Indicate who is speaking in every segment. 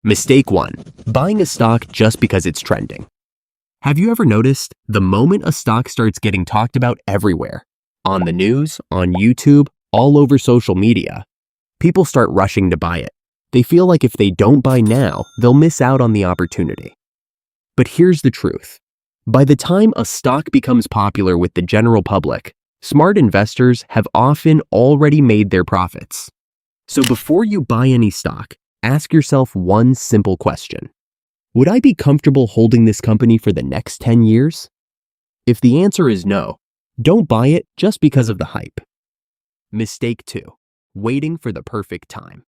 Speaker 1: Mistake 1. Buying a stock just because it's trending. Have you ever noticed the moment a stock starts getting talked about everywhere, on the news, on YouTube, all over social media, people start rushing to buy it. They feel like if they don't buy now, they'll miss out on the opportunity. But here's the truth. By the time a stock becomes popular with the general public, smart investors have often already made their profits. So before you buy any stock, ask yourself one simple question. Would I be comfortable holding this company for the next 10 years? If the answer is no, don't buy it just because of the hype. Mistake 2. Waiting for the perfect time.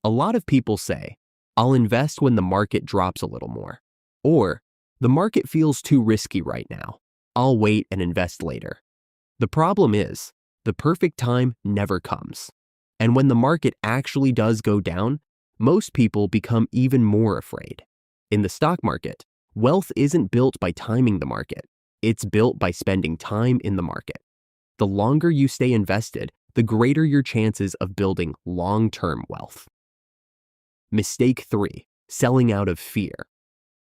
Speaker 1: A lot of people say, I'll invest when the market drops a little more. Or, the market feels too risky right now. I'll wait and invest later. The problem is, the perfect time never comes. And when the market actually does go down, most people become even more afraid. In the stock market, wealth isn't built by timing the market. It's built by spending time in the market. The longer you stay invested, the greater your chances of building long-term wealth. Mistake 3. Selling out of fear.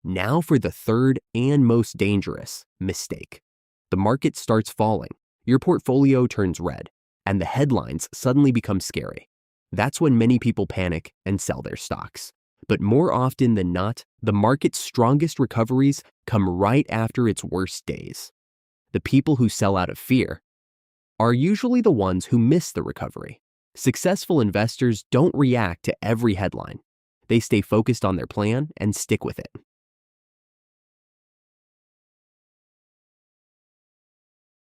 Speaker 1: Now for the third and most dangerous mistake. The market starts falling, your portfolio turns red, and the headlines suddenly become scary. That's when many people panic and sell their stocks. But more often than not, the market's strongest recoveries come right after its worst days. The people who sell out of fear are usually the ones who miss the recovery. Successful investors don't react to every headline. They stay focused on their plan and stick with it.